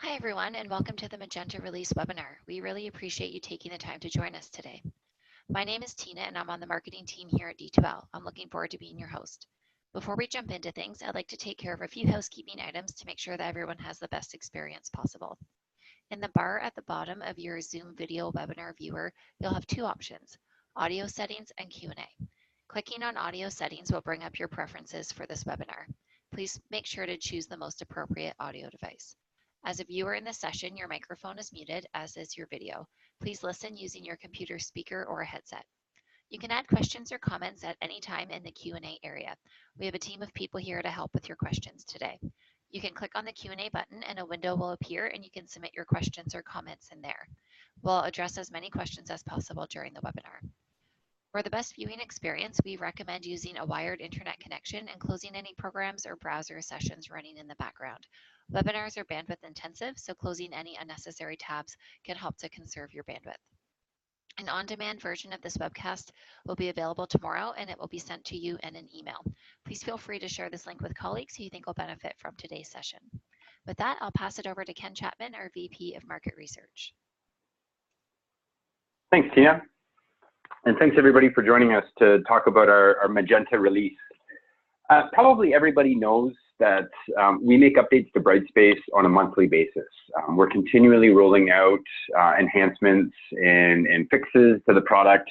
Hi, everyone, and welcome to the Magenta Release webinar. We really appreciate you taking the time to join us today. My name is Tina, and I'm on the marketing team here at D2L. I'm looking forward to being your host. Before we jump into things, I'd like to take care of a few housekeeping items to make sure that everyone has the best experience possible. In the bar at the bottom of your Zoom video webinar viewer, you'll have two options, audio settings and Q&A. Clicking on audio settings will bring up your preferences for this webinar. Please make sure to choose the most appropriate audio device. As a viewer in this session, your microphone is muted, as is your video. Please listen using your computer speaker or a headset. You can add questions or comments at any time in the Q&A area. We have a team of people here to help with your questions today. You can click on the Q&A button and a window will appear and you can submit your questions or comments in there. We'll address as many questions as possible during the webinar. For the best viewing experience, we recommend using a wired internet connection and closing any programs or browser sessions running in the background. Webinars are bandwidth intensive, so closing any unnecessary tabs can help to conserve your bandwidth. An on-demand version of this webcast will be available tomorrow and it will be sent to you in an email. Please feel free to share this link with colleagues who you think will benefit from today's session. With that, I'll pass it over to Ken Chapman, our VP of Market Research. Thanks, Tina. And thanks everybody for joining us to talk about our Magenta release. Probably everybody knows that we make updates to Brightspace on a monthly basis. We're continually rolling out enhancements and fixes to the product.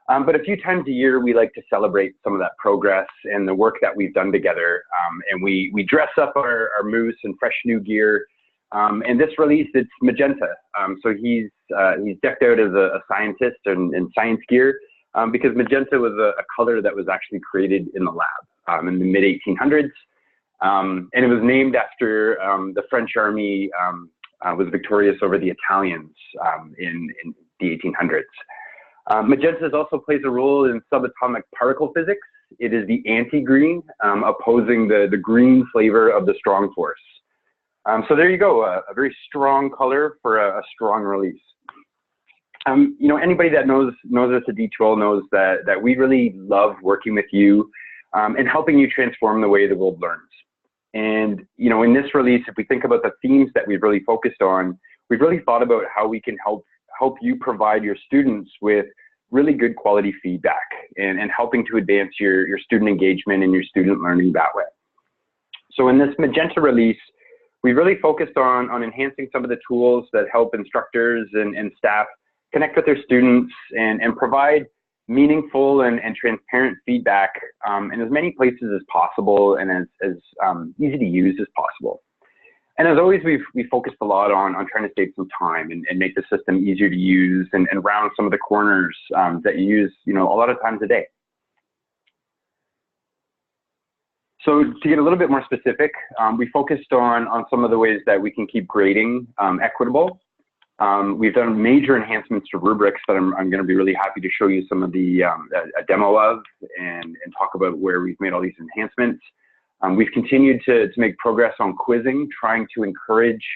But a few times a year, we like to celebrate some of that progress and the work that we've done together. And we dress up our moose in fresh new gear. And this release, it's Magenta. So he's decked out as a scientist in science gear because Magenta was a color that was actually created in the lab in the mid-1800s. And it was named after the French army was victorious over the Italians in the 1800s. Magenta also plays a role in subatomic particle physics. It is the anti-green, opposing the green flavor of the strong force. So there you go, a very strong color for a strong release. You know, anybody that knows us at D2L knows that we really love working with you and helping you transform the way the world learns. And, you know, in this release, if we think about the themes that we've really focused on, we've really thought about how we can help you provide your students with really good quality feedback and helping to advance your student engagement and your student learning that way. So in this Magenta release, we really focused on enhancing some of the tools that help instructors and staff connect with their students and provide meaningful and transparent feedback in as many places as possible and as easy to use as possible. And as always, we focused a lot on trying to save some time and make the system easier to use and round some of the corners that you use, you know, a lot of times a day. So to get a little bit more specific, we focused on some of the ways that we can keep grading equitable. We've done major enhancements to rubrics that I'm going to be really happy to show you some of a demo of and talk about where we've made all these enhancements. We've continued to make progress on quizzing, trying to encourage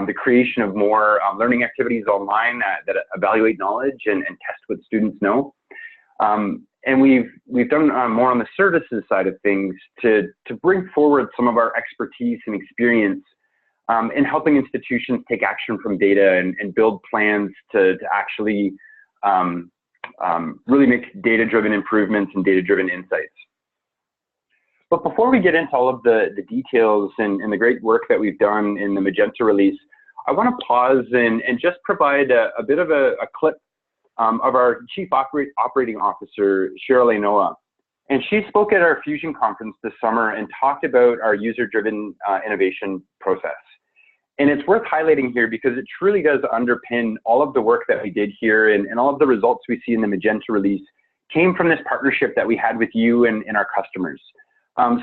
the creation of more learning activities online that evaluate knowledge and test what students know. And we've done more on the services side of things to bring forward some of our expertise and experience in helping institutions take action from data and build plans to actually really make data-driven improvements and data-driven insights. But before we get into all of the details and the great work that we've done in the Magenta release, I want to pause and just provide a bit of a clip of our Chief Operating Officer, Cheryl Noah. And she spoke at our Fusion conference this summer and talked about our user-driven innovation process. And it's worth highlighting here because it truly does underpin all of the work that we did here and all of the results we see in the Magenta release came from this partnership that we had with you and our customers.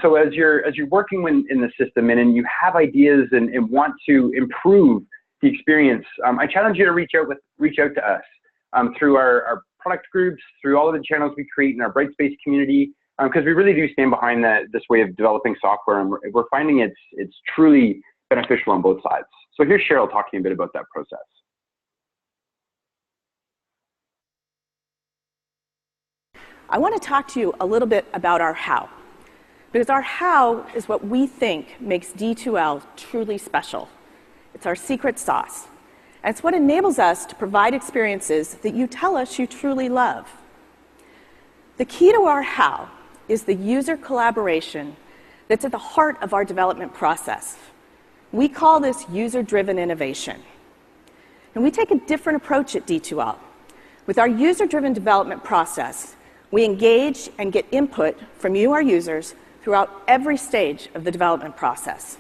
So as you're working in the system and you have ideas and want to improve the experience, I challenge you to reach out to us through our product groups, through all of the channels we create in our Brightspace community, because we really do stand behind this way of developing software, and we're finding it's truly beneficial on both sides. So here's Cheryl talking a bit about that process. I want to talk to you a little bit about our how, because our how is what we think makes D2L truly special. It's our secret sauce. And it's what enables us to provide experiences that you tell us you truly love. The key to our how is the user collaboration that's at the heart of our development process. We call this user-driven innovation. And we take a different approach at D2L. With our user-driven development process, we engage and get input from you, our users, throughout every stage of the development process.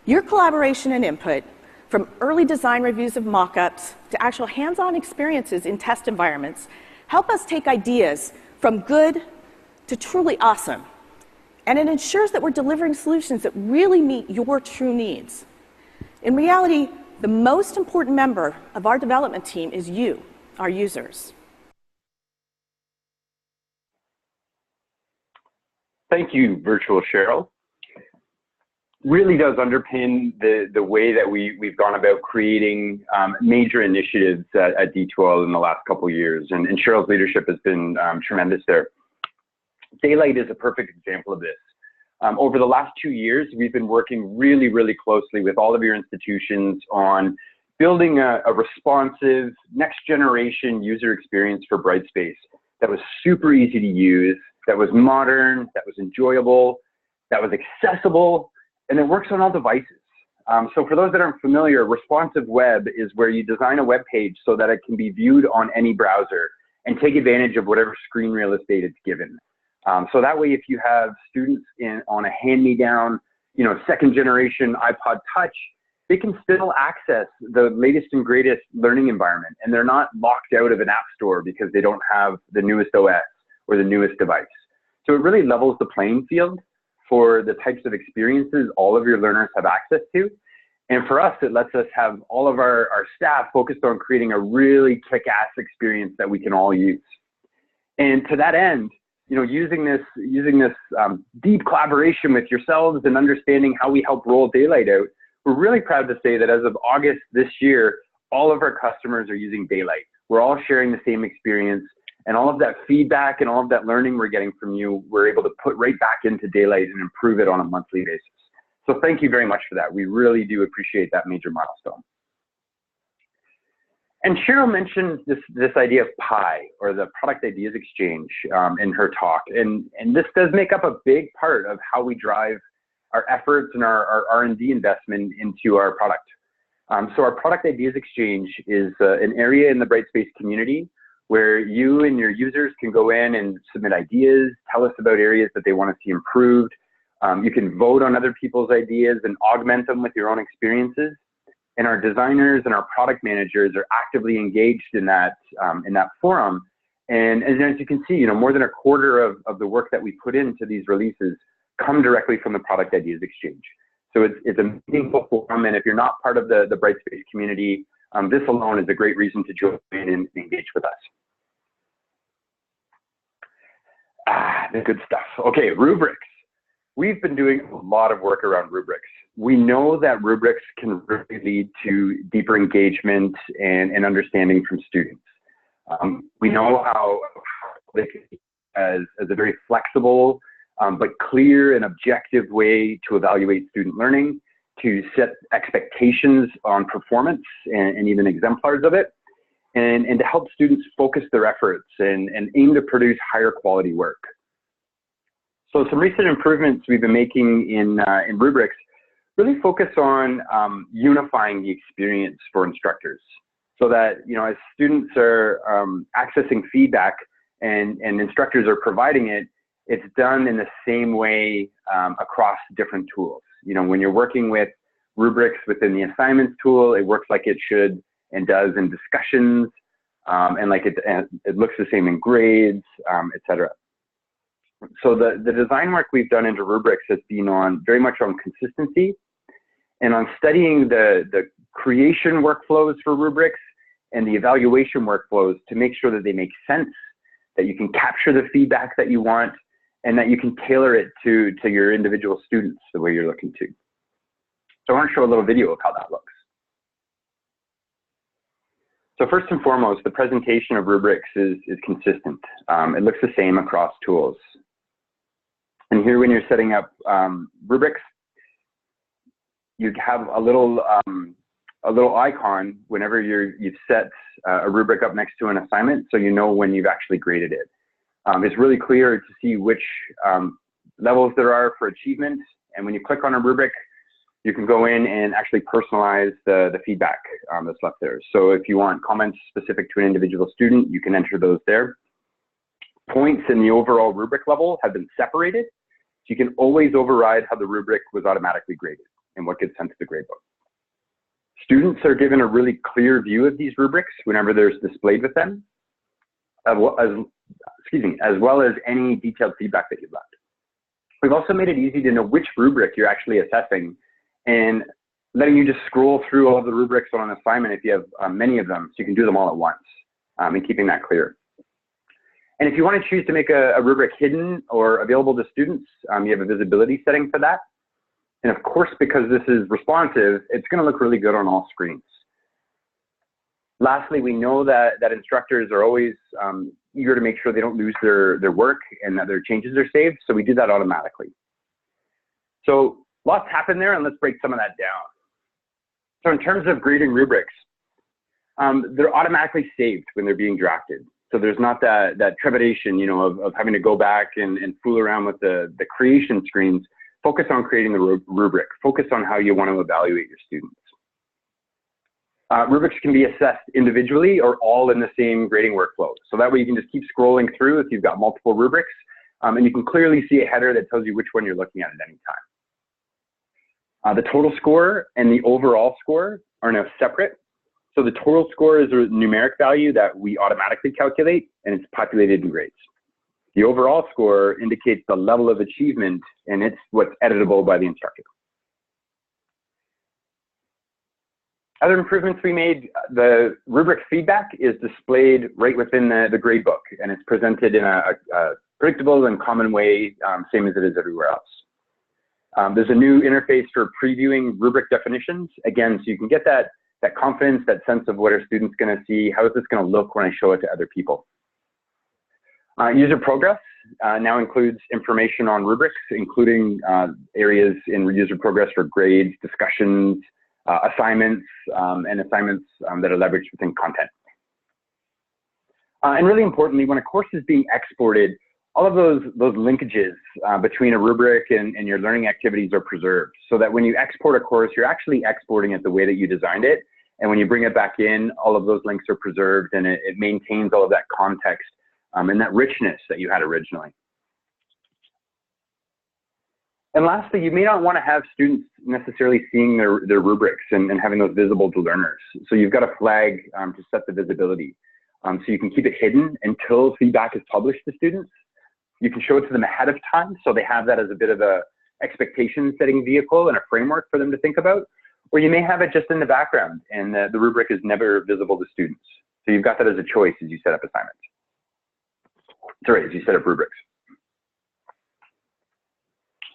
Your collaboration and input, from early design reviews of mock-ups to actual hands-on experiences in test environments, help us take ideas from good to truly awesome. And it ensures that we're delivering solutions that really meet your true needs. In reality, the most important member of our development team is you, our users. Thank you, Virtual Cheryl. Really does underpin the way that we've gone about creating major initiatives at D2L in the last couple of years, and Cheryl's leadership has been tremendous there. Daylight is a perfect example of this. Over the last 2 years, we've been working really, really closely with all of your institutions on building a responsive, next-generation user experience for Brightspace that was super easy to use, that was modern, that was enjoyable, that was accessible, and it works on all devices. So for those that aren't familiar, responsive web is where you design a web page so that it can be viewed on any browser and take advantage of whatever screen real estate it's given. So that way, if you have students on a hand-me-down, second generation iPod Touch, they can still access the latest and greatest learning environment, and they're not locked out of an app store because they don't have the newest OS or the newest device. So it really levels the playing field for the types of experiences all of your learners have access to. And for us, it lets us have all of our staff focused on creating a really kick-ass experience that we can all use. And to that end, using this deep collaboration with yourselves and understanding how we help roll Daylight out, we're really proud to say that as of August this year, all of our customers are using Daylight. We're all sharing the same experience, and all of that feedback and all of that learning we're getting from you, we're able to put right back into Daylight and improve it on a monthly basis. So thank you very much for that. We really do appreciate that major milestone. And Cheryl mentioned this idea of PI, or the Product Ideas Exchange, in her talk. And this does make up a big part of how we drive our efforts and our R&D investment into our product. So our Product Ideas Exchange is an area in the Brightspace community where you and your users can go in and submit ideas, tell us about areas that they want to see improved. You can vote on other people's ideas and augment them with your own experiences. And our designers and our product managers are actively engaged in that forum. And as you can see, more than a quarter of the work that we put into these releases come directly from the Product Ideas Exchange. So it's a meaningful forum, and if you're not part of the Brightspace community, this alone is a great reason to join and engage with us. The good stuff. Okay, rubrics. We've been doing a lot of work around rubrics. We know that rubrics can really lead to deeper engagement and understanding from students. We know how they can be as a very flexible but clear and objective way to evaluate student learning, to set expectations on performance and even exemplars of it, and to help students focus their efforts and aim to produce higher quality work. So some recent improvements we've been making in rubrics really focus on unifying the experience for instructors, so that as students are accessing feedback and instructors are providing it, it's done in the same way across different tools. When you're working with rubrics within the assignments tool, it works like it should and does in discussions, and like it looks the same in grades, etc. So the design work we've done into rubrics has been very much on consistency and on studying the creation workflows for rubrics and the evaluation workflows to make sure that they make sense, that you can capture the feedback that you want, and that you can tailor it to your individual students the way you're looking to. So I want to show a little video of how that looks. So first and foremost, the presentation of rubrics is consistent. It looks the same across tools. And here, when you're setting up rubrics, you have a little icon whenever you've set a rubric up next to an assignment, so you know when you've actually graded it. It's really clear to see which levels there are for achievement, and when you click on a rubric, you can go in and actually personalize the feedback that's left there. So if you want comments specific to an individual student, you can enter those there. Points in the overall rubric level have been separated, so you can always override how the rubric was automatically graded and what gets sent to the gradebook. Students are given a really clear view of these rubrics whenever they're displayed with them, as well as any detailed feedback that you've left. We've also made it easy to know which rubric you're actually assessing and letting you just scroll through all of the rubrics on an assignment if you have many of them, so you can do them all at once, and keeping that clear. And if you want to choose to make a rubric hidden or available to students, you have a visibility setting for that. And of course, because this is responsive, it's going to look really good on all screens. Lastly, we know that instructors are always eager to make sure they don't lose their work and that their changes are saved, so we do that automatically. So lots happened there, and let's break some of that down. So in terms of grading rubrics, they're automatically saved when they're being drafted. So there's not that trepidation, of having to go back and fool around with the creation screens. Focus on creating the rubric. Focus on how you want to evaluate your students. Rubrics can be assessed individually or all in the same grading workflow. So that way you can just keep scrolling through if you've got multiple rubrics, and you can clearly see a header that tells you which one you're looking at any time. The total score and the overall score are now separate. So the total score is a numeric value that we automatically calculate, and it's populated in grades. The overall score indicates the level of achievement, and it's what's editable by the instructor. Other improvements we made, the rubric feedback is displayed right within the gradebook, and it's presented in a predictable and common way, same as it is everywhere else. There's a new interface for previewing rubric definitions, again, so you can get that confidence, that sense of what are students going to see, how is this going to look when I show it to other people. User progress now includes information on rubrics, including areas in user progress for grades, discussions, assignments, and assignments that are leveraged within content. And really importantly, when a course is being exported, all of those linkages between a rubric and your learning activities are preserved, so that when you export a course, you're actually exporting it the way that you designed it. And when you bring it back in, all of those links are preserved, and it maintains all of that context and that richness that you had originally. And lastly, you may not want to have students necessarily seeing their rubrics and having those visible to learners. So you've got a flag to set the visibility. So you can keep it hidden until feedback is published to students. You can show it to them ahead of time, so they have that as a bit of a expectation setting vehicle and a framework for them to think about. Or you may have it just in the background, and the rubric is never visible to students. So you've got that as a choice as you set up assignments. Sorry, as you set up rubrics.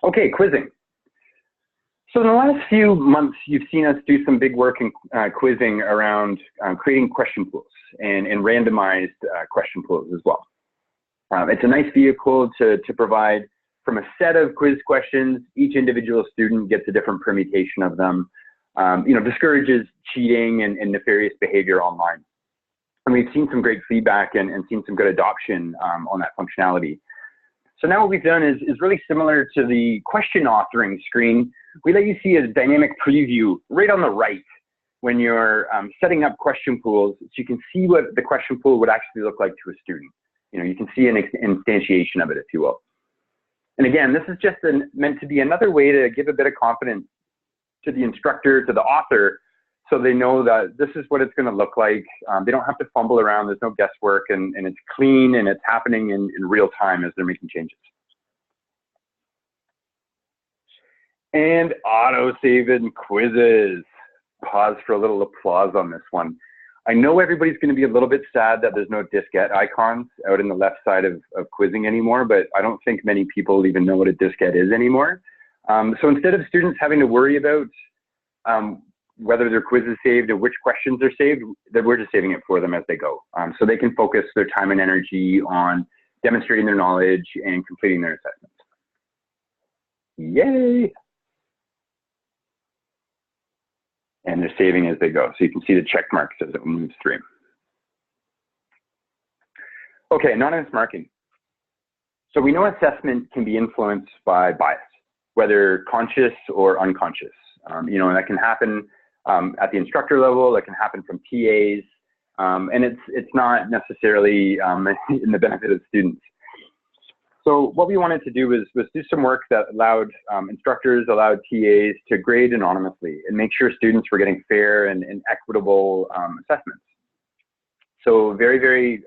Okay, quizzing. So in the last few months, you've seen us do some big work in quizzing around creating question pools and randomized question pools as well. It's a nice vehicle to provide from a set of quiz questions. Each individual student gets a different permutation of them. Discourages cheating and nefarious behavior online. And we've seen some great feedback and seen some good adoption on that functionality. So now what we've done is really similar to the question authoring screen. We let you see a dynamic preview right on the right when you're setting up question pools, so you can see what the question pool would actually look like to a student. You can see an instantiation of it, if you will. And again, this is just meant to be another way to give a bit of confidence to the instructor, to the author, so they know that this is what it's going to look like. They don't have to fumble around. There's no guesswork, and it's clean, and it's happening in real time as they're making changes. And auto-save and quizzes. Pause for a little applause on this one. I know everybody's going to be a little bit sad that there's no diskette icons out in the left side of quizzing anymore, but I don't think many people even know what a diskette is anymore. So instead of students having to worry about whether their quiz is saved or which questions are saved, we're just saving it for them as they go. So they can focus their time and energy on demonstrating their knowledge and completing their assessments. Yay! and they're saving as they go. So you can see the check marks as it moves through. Okay, anonymous marking. So we know assessment can be influenced by bias, whether conscious or unconscious. You know, and that can happen at the instructor level, that can happen from TAs, and it's not necessarily in the benefit of students. So what we wanted to do was do some work that allowed instructors, allowed TAs to grade anonymously and make sure students were getting fair and equitable assessments. So very, very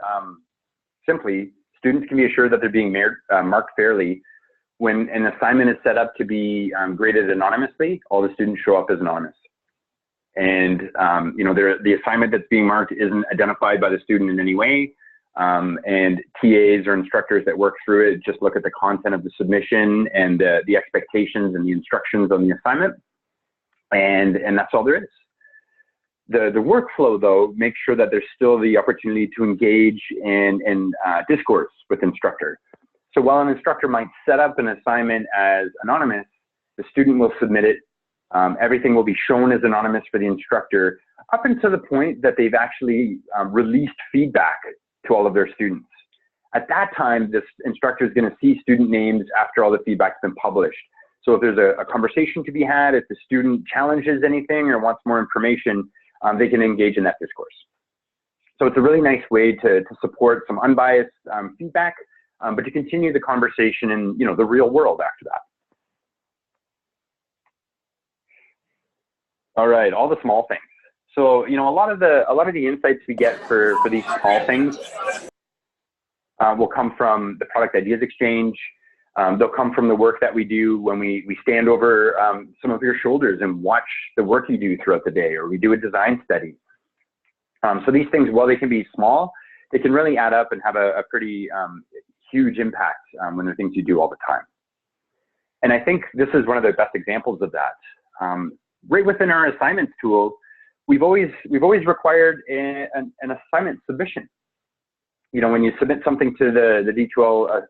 simply, students can be assured that they're being marked fairly. When an assignment is set up to be graded anonymously, all the students show up as anonymous. And you know, the assignment that's being marked isn't identified by the student in any way. And TAs or instructors that work through it just look at the content of the submission and the expectations and the instructions on the assignment. And that's all there is. The workflow, though, makes sure that there's still the opportunity to engage in discourse with instructor. So while an instructor might set up an assignment as anonymous, the student will submit it. Everything will be shown as anonymous for the instructor up until the point that they've actually released feedback to all of their students. At that time, this instructor is going to see student names after all the feedback's been published. So if there's a conversation to be had, if the student challenges anything or wants more information, they can engage in that discourse. So it's a really nice way to support some unbiased feedback, but to continue the conversation in, you know, the real world after that. All right, all the small things. So, you know, a lot of the insights we get for these small things will come from the product ideas exchange. They'll come from the work that we do when we stand over some of your shoulders and watch the work you do throughout the day, or we do a design study. So these things, while they can be small, they can really add up and have a pretty huge impact when they're things you do all the time. And I think this is one of the best examples of that. Right within our assignments tool, we've always required an assignment submission. You know, when you submit something to the D2L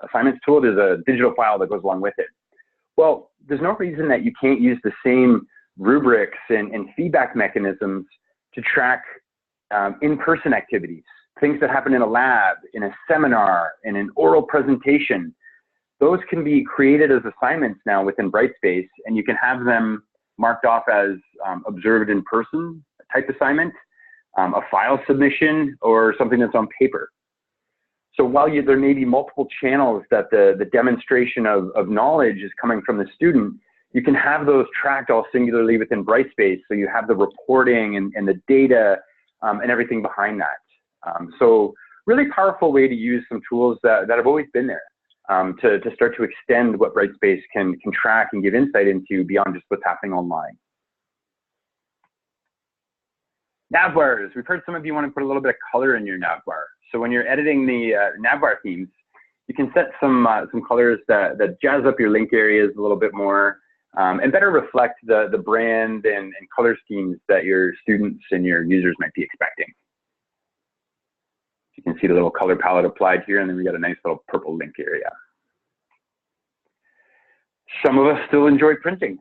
assignments tool, there's a digital file that goes along with it. Well, there's no reason that you can't use the same rubrics and feedback mechanisms to track in-person activities, things that happen in a lab, in a seminar, in an oral presentation. Those can be created as assignments now within Brightspace, and you can have them marked off as observed in person type assignment, a file submission, or something that's on paper. So while there may be multiple channels that the demonstration of knowledge is coming from the student, you can have those tracked all singularly within Brightspace, so you have the reporting and the data and everything behind that. So really powerful way to use some tools that have always been there. To start to extend what Brightspace can track and give insight into beyond just what's happening online. Navbars. We've heard some of you want to put a little bit of color in your navbar. So when you're editing the navbar themes, you can set some colors that jazz up your link areas a little bit more and better reflect the brand and color schemes that your students and your users might be expecting. You can see the little color palette applied here, and then we got a nice little purple link area. Some of us still enjoy printing,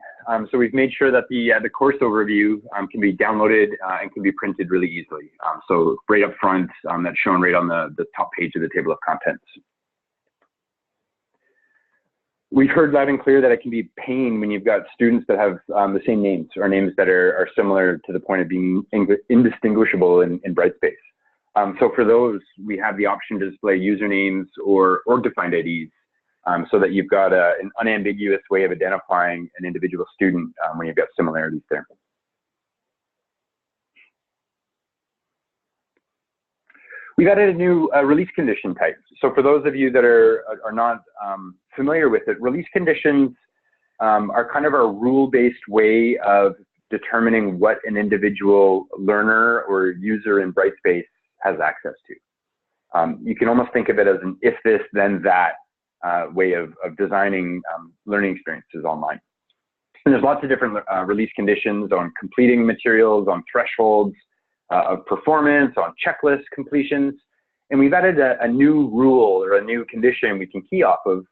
so we've made sure that the course overview can be downloaded and can be printed really easily. So right up front, that's shown right on the top page of the table of contents. We've heard loud and clear that it can be a pain when you've got students that have the same names or names that are similar to the point of being indistinguishable in Brightspace. So for those, we have the option to display usernames or org-defined IDs so that you've got an unambiguous way of identifying an individual student when you've got similarities there. We've added a new release condition type. So for those of you that are not familiar with it, release conditions are kind of a rule-based way of determining what an individual learner or user in Brightspace has access to. You can almost think of it as an if this, then that way of designing learning experiences online. And there's lots of different release conditions on completing materials, on thresholds of performance, on checklist completions. And we've added a new rule or a new condition we can key off of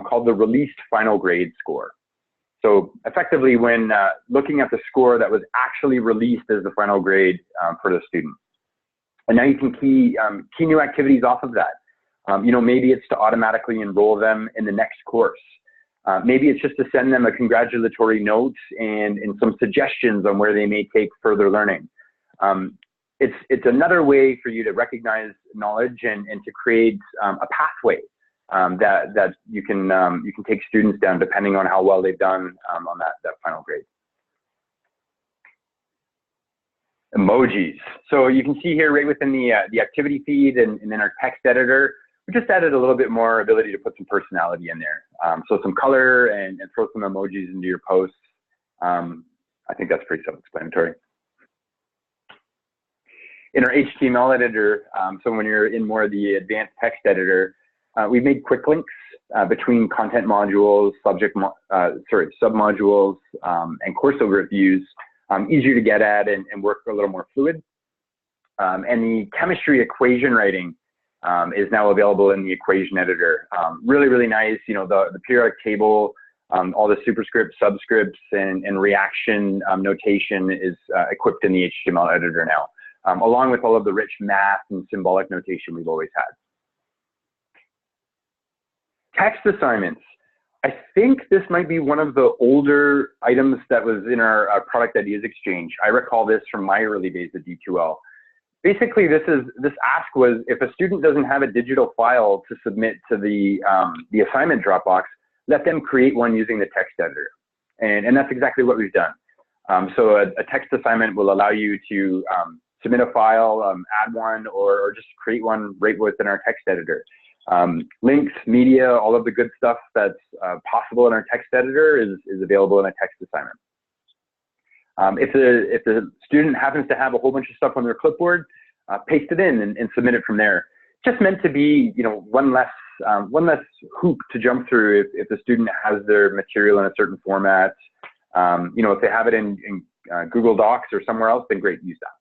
called the released final grade score. So effectively, when looking at the score that was actually released as the final grade for the student. And now you can key new activities off of that. Maybe it's to automatically enroll them in the next course. Maybe it's just to send them a congratulatory note and some suggestions on where they may take further learning. It's another way for you to recognize knowledge and to create a pathway that you can take students down depending on how well they've done on that final grade. Emojis. So you can see here right within the activity feed and in our text editor, we just added a little bit more ability to put some personality in there. So some color and throw some emojis into your posts. I think that's pretty self-explanatory. In our HTML editor, so when you're in more of the advanced text editor, we've made quick links between content modules, submodules, and course overviews, easier to get at and work a little more fluid. And the chemistry equation writing is now available in the equation editor. Really, really nice. The periodic table, all the superscripts, subscripts, and reaction notation is equipped in the HTML editor now, along with all of the rich math and symbolic notation we've always had. Text assignments. I think this might be one of the older items that was in our product ideas exchange. I recall this from my early days at D2L. Basically, this ask was if a student doesn't have a digital file to submit to the assignment Dropbox, let them create one using the text editor. And that's exactly what we've done. So a text assignment will allow you to submit a file, add one, or just create one right within our text editor. Links, media, all of the good stuff that's possible in our text editor is available in a text assignment. If the student happens to have a whole bunch of stuff on their clipboard, paste it in and submit it from there. Just meant to be, one less hoop to jump through if the student has their material in a certain format. If they have it in Google Docs or somewhere else, then great, use that.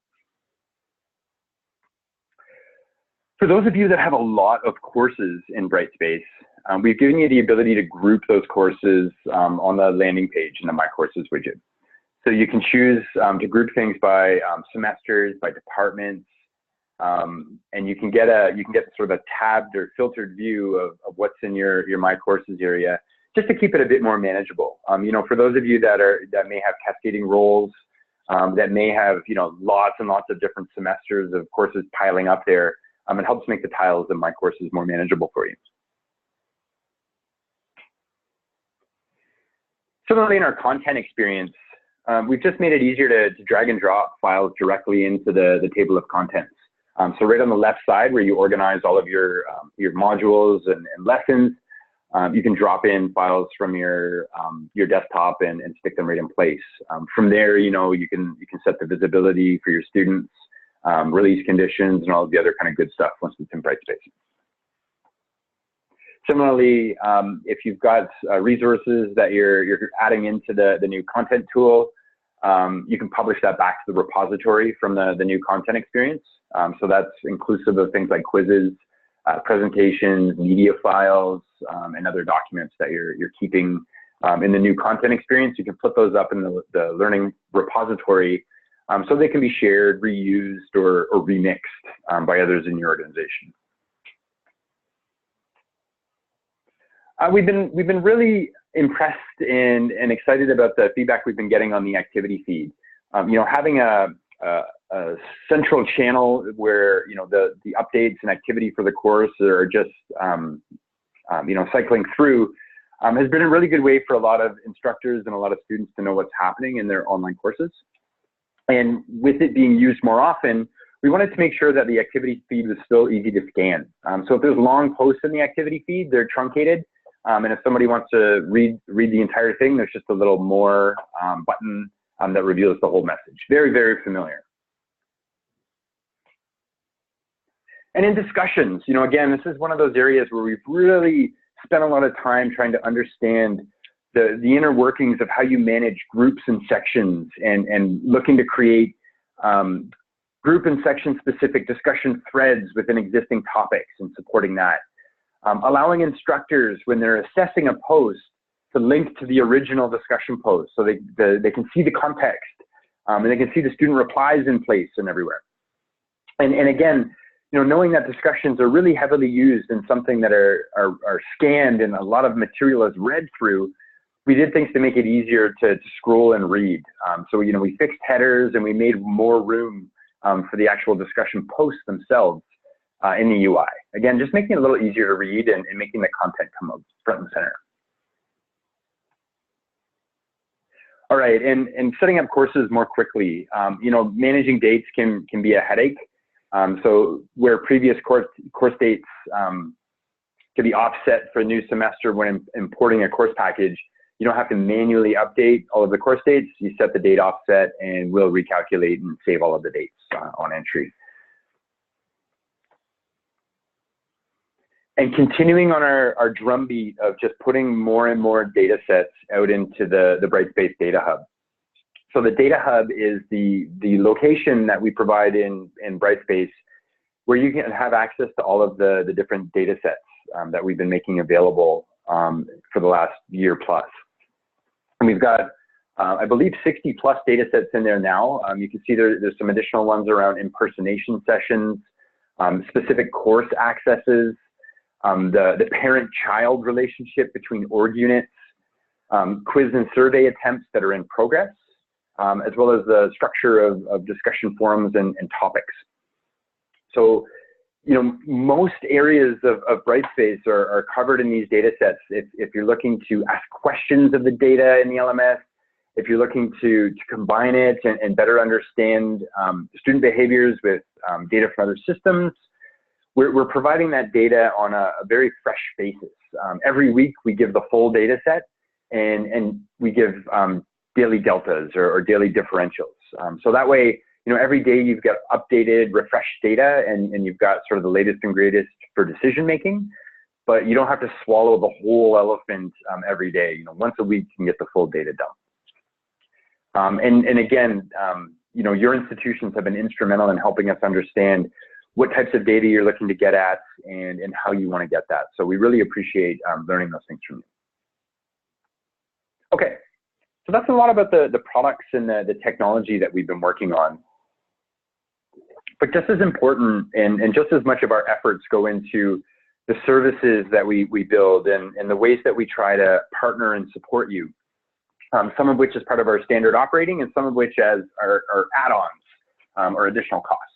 For those of you that have a lot of courses in Brightspace, we've given you the ability to group those courses on the landing page in the My Courses widget. So you can choose to group things by semesters, by departments, and you can get sort of a tabbed or filtered view of what's in your My Courses area, just to keep it a bit more manageable. For those of you that may have cascading roles, that may have lots and lots of different semesters of courses piling up there, it helps make the tiles in My Courses more manageable for you. Similarly, in our content experience, we've just made it easier to drag and drop files directly into the table of contents. So right on the left side where you organize all of your modules and lessons, you can drop in files from your desktop and stick them right in place. From there, you can set the visibility for your students, release conditions, and all of the other kind of good stuff once it's in Brightspace. Similarly, if you've got resources that you're adding into the new content tool, you can publish that back to the repository from the new content experience. So that's inclusive of things like quizzes, presentations, media files, and other documents that you're keeping in the new content experience. You can put those up in the learning repository so they can be shared, reused, or remixed by others in your organization. We've been really impressed and excited about the feedback we've been getting on the activity feed. Having a central channel where the updates and activity for the course are just cycling through has been a really good way for a lot of instructors and a lot of students to know what's happening in their online courses. And with it being used more often, we wanted to make sure that the activity feed was still easy to scan. So if there's long posts in the activity feed, they're truncated. And if somebody wants to read the entire thing, there's just a little more button that reveals the whole message. Very, very familiar. And in discussions, again, this is one of those areas where we've really spent a lot of time trying to understand the inner workings of how you manage groups and sections and looking to create group and section specific discussion threads within existing topics and supporting that. Allowing instructors, when they're assessing a post, to link to the original discussion post so they can see the context, and they can see the student replies in place and everywhere. And again, knowing that discussions are really heavily used in something that are scanned and a lot of material is read through, we did things to make it easier to scroll and read. So we fixed headers and we made more room for the actual discussion posts themselves in the UI. Again, just making it a little easier to read and making the content come up front and center. All right, and setting up courses more quickly. Managing dates can be a headache. So where previous course dates can be offset for a new semester when importing a course package, you don't have to manually update all of the course dates. You set the date offset and we'll recalculate and save all of the dates on entry. And continuing on our drumbeat of just putting more and more data sets out into the Brightspace Data Hub. So the Data Hub is the location that we provide in Brightspace where you can have access to all of the different data sets that we've been making available for the last year plus. And we've got, I believe, 60 plus data sets in there now. You can see there's some additional ones around impersonation sessions, specific course accesses, the parent-child relationship between org units, quiz and survey attempts that are in progress, as well as the structure of discussion forums and topics. So, most areas of Brightspace are covered in these data sets. If you're looking to ask questions of the data in the LMS, if you're looking to combine it and better understand student behaviors with data from other systems, we're providing that data on a very fresh basis. Every week we give the full data set and we give daily deltas or daily differentials. So that way, every day you've got updated, refreshed data and you've got sort of the latest and greatest for decision making, but you don't have to swallow the whole elephant every day. Once a week you can get the full data dump. And again, your institutions have been instrumental in helping us understand what types of data you're looking to get at and how you want to get that. So we really appreciate learning those things from you. Okay, so that's a lot about the products and the technology that we've been working on. But just as important and just as much of our efforts go into the services that we build and the ways that we try to partner and support you. Some of which is part of our standard operating and some of which as our add-ons or additional costs.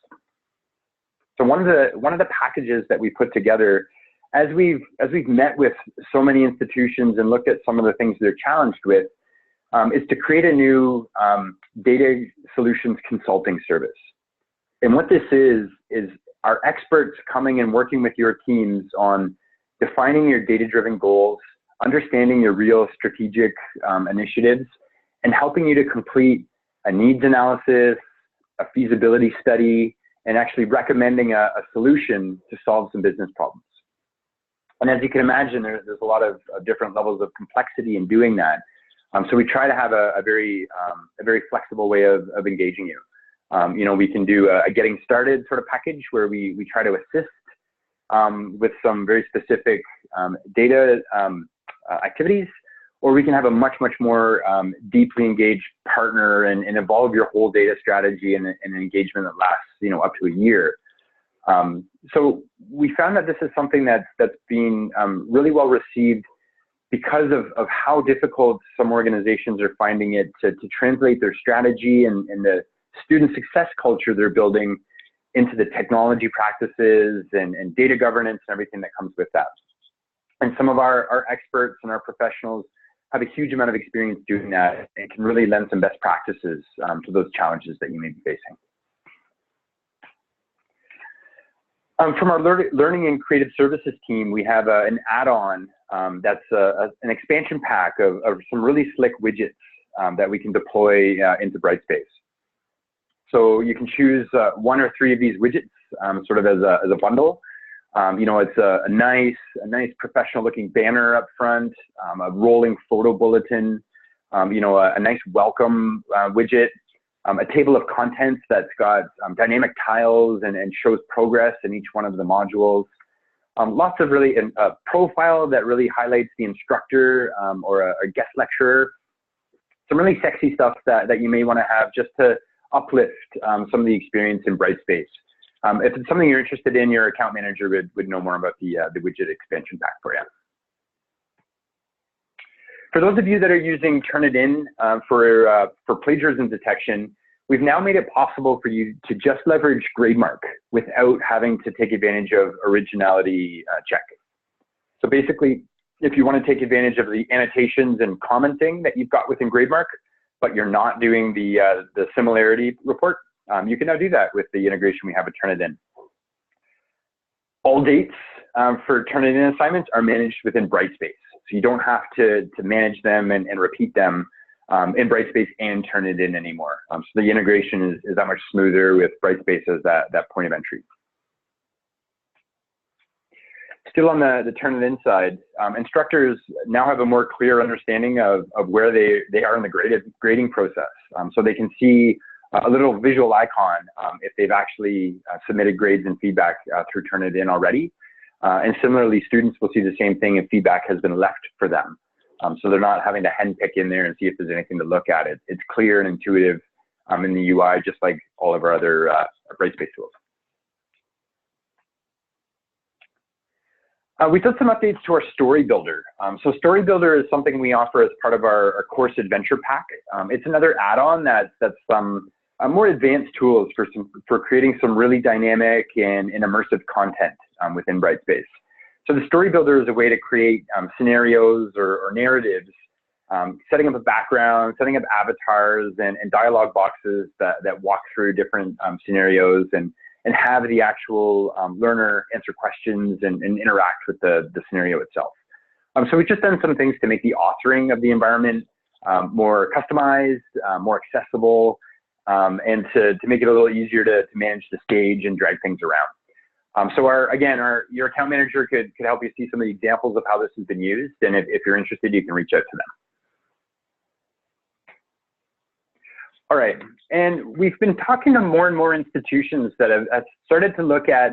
So one of the packages that we put together as we've met with so many institutions and looked at some of the things they're challenged with is to create a new data solutions consulting service. And what this is our experts coming and working with your teams on defining your data-driven goals, understanding your real strategic initiatives, and helping you to complete a needs analysis, a feasibility study, and actually recommending a solution to solve some business problems. And as you can imagine, there's a lot of different levels of complexity in doing that. So we try to have a very flexible way of engaging you. We can do a getting started sort of package where we try to assist with some very specific data activities, or we can have a much more deeply engaged partner and evolve your whole data strategy and an engagement that lasts up to a year. So we found that this is something that's been really well received because of how difficult some organizations are finding it to translate their strategy and the student success culture they're building into the technology practices and data governance and everything that comes with that. And some of our experts and our professionals have a huge amount of experience doing that and can really lend some best practices to those challenges that you may be facing. From our learning and creative services team, we have an add-on that's an expansion pack of some really slick widgets that we can deploy into Brightspace. So you can choose one or three of these widgets sort of as a bundle. It's a nice professional-looking banner up front, a rolling photo bulletin, a nice welcome widget, a table of contents that's got dynamic tiles and shows progress in each one of the modules, Lots of really a profile that really highlights the instructor or a guest lecturer. Some really sexy stuff that you may want to have just to uplift some of the experience in Brightspace. If it's something you're interested in, your account manager would know more about the widget expansion pack for you. For those of you that are using Turnitin for plagiarism detection, we've now made it possible for you to just leverage GradeMark without having to take advantage of originality check. So basically, if you want to take advantage of the annotations and commenting that you've got within GradeMark, but you're not doing the similarity report, you can now do that with the integration we have with Turnitin. All dates for Turnitin assignments are managed within Brightspace. So you don't have to manage them and repeat them in Brightspace and Turnitin anymore. So the integration is that much smoother with Brightspace as that point of entry. Still on the Turnitin side, instructors now have a more clear understanding of where they are in the grading process. So they can see a little visual icon if they've actually submitted grades and feedback through Turnitin already. And similarly, students will see the same thing if feedback has been left for them. So they're not having to handpick in there and see if there's anything to look at. It's clear and intuitive in the UI, just like all of our other Brightspace tools. We did some updates to our Story Builder. So Story Builder is something we offer as part of our course adventure pack. It's another add-on that's some more advanced tools for creating some really dynamic and immersive content within Brightspace. So the Story Builder is a way to create scenarios or narratives, setting up a background, setting up avatars and dialogue boxes that walk through different scenarios and have the actual learner answer questions and interact with the scenario itself. So we've just done some things to make the authoring of the environment more customized, more accessible, and to make it a little easier to manage the stage and drag things around. So your account manager could help you see some of the examples of how this has been used. And if you're interested, you can reach out to them. All right, and we've been talking to more and more institutions that have started to look at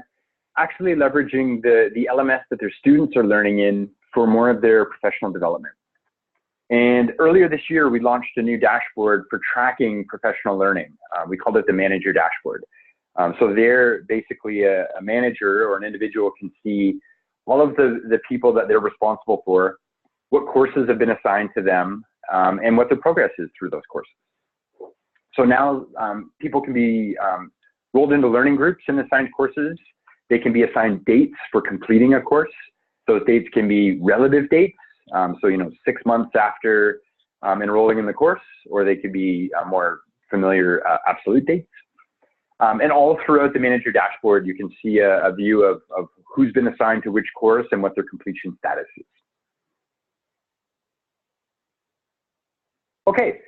actually leveraging the LMS that their students are learning in for more of their professional development. And earlier this year, we launched a new dashboard for tracking professional learning. We called it the Manager Dashboard. So there, basically, a manager or an individual can see all of the people that they're responsible for, what courses have been assigned to them, and what the progress is through those courses. So now people can be rolled into learning groups in assigned courses. They can be assigned dates for completing a course. Those dates can be relative dates, so 6 months after enrolling in the course, or they could be more familiar absolute dates. And all throughout the Manager Dashboard, you can see a view of who's been assigned to which course and what their completion status is. Okay,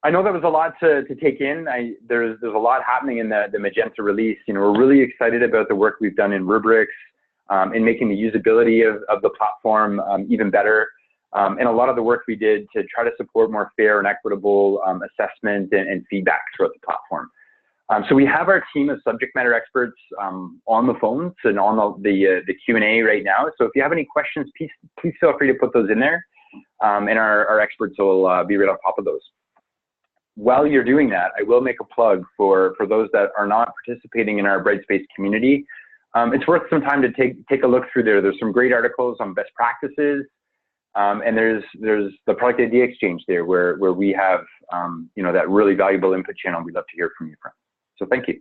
I know that was a lot to take in. There's a lot happening in the Magenta release. We're really excited about the work we've done in rubrics, in making the usability of the platform even better, and a lot of the work we did to try to support more fair and equitable assessment and feedback throughout the platform. So we have our team of subject matter experts on the phones and on the Q&A right now. So if you have any questions, please feel free to put those in there, and our experts will be right on top of those. While you're doing that, I will make a plug for those that are not participating in our Brightspace community. It's worth some time to take a look through there. There's some great articles on best practices, and there's the product idea exchange there where we have that really valuable input channel we'd love to hear from you from. So thank you.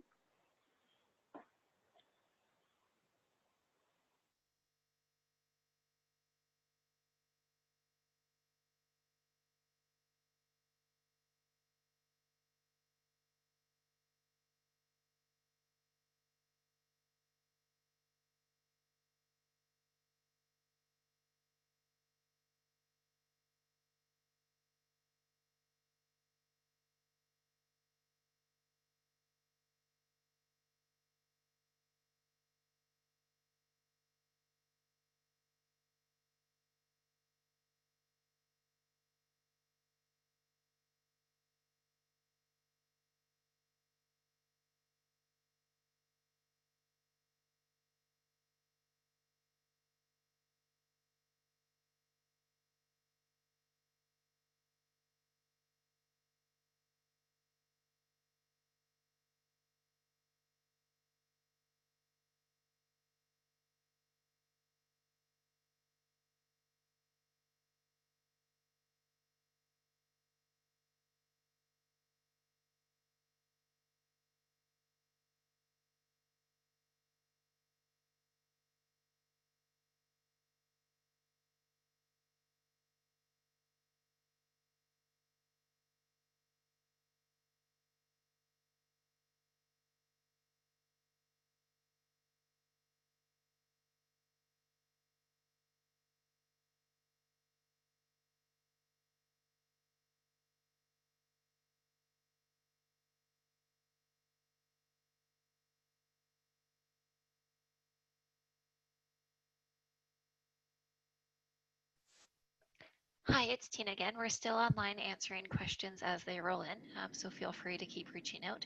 Hi, it's Tina again. We're still online answering questions as they roll in, so feel free to keep reaching out.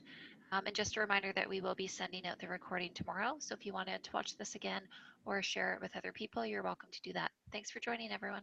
And just a reminder that we will be sending out the recording tomorrow. So if you wanted to watch this again or share it with other people, you're welcome to do that. Thanks for joining, everyone.